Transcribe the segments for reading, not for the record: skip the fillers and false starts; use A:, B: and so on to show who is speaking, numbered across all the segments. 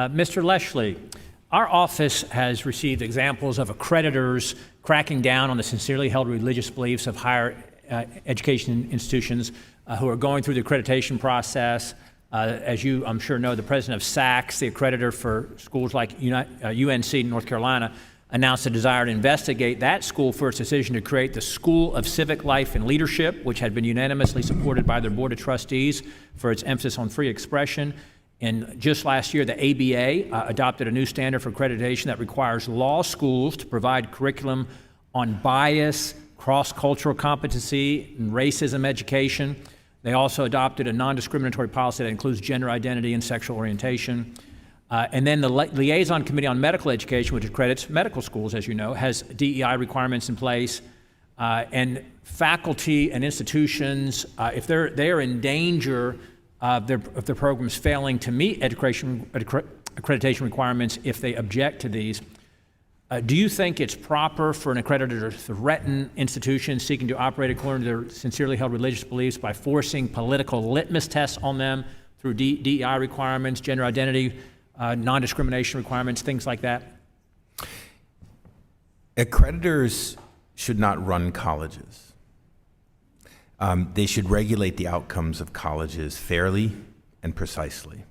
A: Mr. Leschly, our office has received examples of accreditors cracking down on the sincerely held religious beliefs of higher education institutions who are going through the accreditation process. As you, I'm sure, know, the president of SACS, the accreditor for schools like UNC in North Carolina, announced a desire to investigate that school for its decision to create the School of Civic Life and Leadership, which had been unanimously supported by their board of trustees for its emphasis on free expression. And just last year, the ABA adopted a new standard for accreditation that requires law schools to provide curriculum on bias, cross-cultural competency, and racism education. They also adopted a non-discriminatory policy that includes gender identity and sexual orientation. And then the Liaison Committee on Medical Education, which accredits medical schools, as you know, has DEI requirements in place. And faculty and institutions, if they are in danger of their programs failing to meet accreditation requirements if they object to these, do you think it's proper for an accreditor to threaten institutions seeking to operate according to their sincerely held religious beliefs by forcing political litmus tests on them through DEI requirements, gender identity, non-discrimination requirements, things like that?
B: Accreditors should not run colleges. They should regulate the outcomes of colleges fairly and precisely.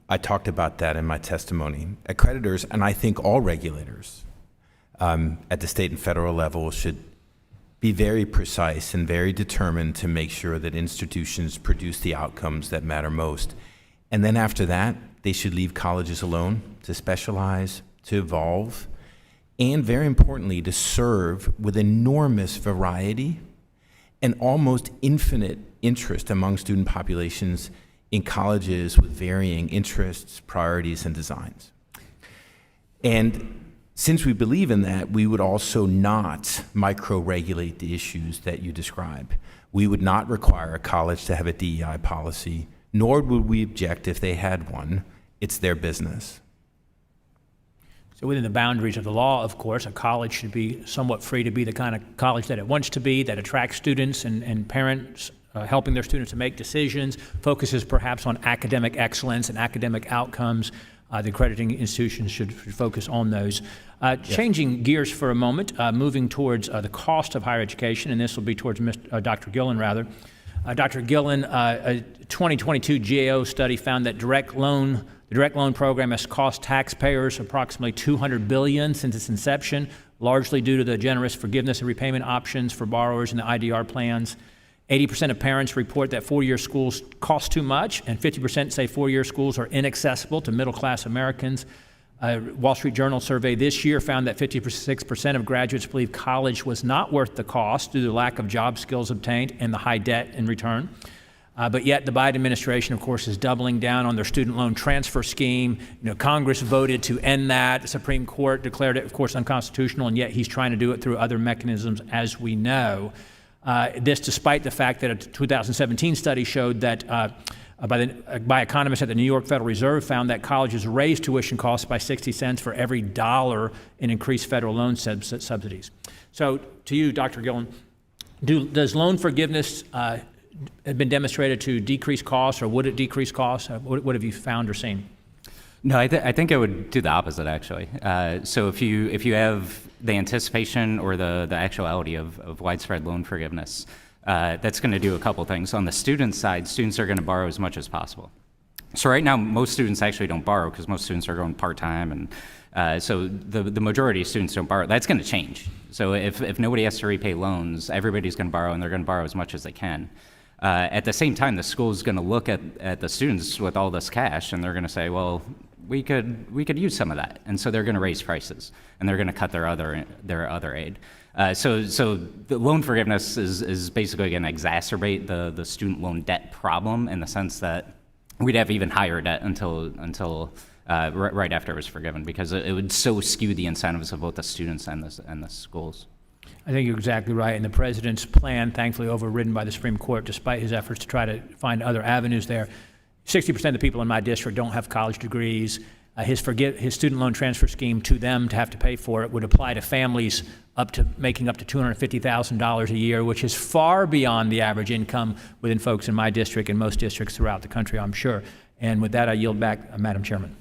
B: I talked about that in my testimony. Accreditors, and I think all regulators at the state and federal level, should be very precise and very determined to make sure that institutions produce the outcomes that matter most. And then after that, they should leave colleges alone to specialize, to evolve, and very importantly, to serve with enormous variety and almost infinite interest among student populations in colleges with varying interests, priorities, and designs. And since we believe in that, we would also not micro-regulate the issues that you describe. We would not require a college to have a DEI policy, nor would we object if they had one. It's their business.
A: So within the boundaries of the law, of course, a college should be somewhat free to be the kind of college that it wants to be, that attracts students and parents, helping their students to make decisions, focuses perhaps on academic excellence and academic outcomes. The accrediting institutions should focus on those. Changing gears for a moment, moving towards the cost of higher education, and this will be towards Dr. Gillen, rather. Dr. Gillen, a 2022 GAO study found that the direct loan program has cost taxpayers approximately $200 billion since its inception, largely due to the generous forgiveness and repayment options for borrowers in the IDR plans. 80% of parents report that four-year schools cost too much, and 50% say four-year schools are inaccessible to middle-class Americans. A Wall Street Journal survey this year found that 56% of graduates believe college was not worth the cost due to the lack of job skills obtained and the high debt in return. But yet the Biden administration, of course, is doubling down on their student loan transfer scheme. Congress voted to end that. The Supreme Court declared it, of course, unconstitutional, and yet he's trying to do it through other mechanisms, as we know. This despite the fact that a 2017 study showed that by economists at the New York Federal Reserve found that colleges raised tuition costs by 60 cents for every dollar in increased federal loan subsidies. So to you, Dr. Gillen, does loan forgiveness have been demonstrated to decrease costs, or would it decrease costs? What have you found or seen?
C: No, I think it would do the opposite, actually. So if you have the anticipation or the actuality of widespread loan forgiveness, that's going to do a couple things. On the student side, students are going to borrow as much as possible. So right now, most students actually don't borrow because most students are going part-time, and so the majority of students don't borrow. That's going to change. So if nobody has to repay loans, everybody's going to borrow, and they're going to borrow as much as they can. At the same time, the school is going to look at the students with all this cash, and they're going to say, well, we could use some of that, and so they're going to raise prices, and they're going to cut their other aid. So the loan forgiveness is basically going to exacerbate the student loan debt problem in the sense that we'd have even higher debt until right after it was forgiven, because it would so skew the incentives of both the students and the schools.
A: I think you're exactly right, and the president's plan, thankfully overridden by the Supreme Court, despite his efforts to try to find other avenues there. 60% of the people in my district don't have college degrees. His student loan transfer scheme to them to have to pay for it would apply to families making up to $250,000 a year, which is far beyond the average income within folks in my district and most districts throughout the country, I'm sure. And with that, I yield back, Madam Chairman.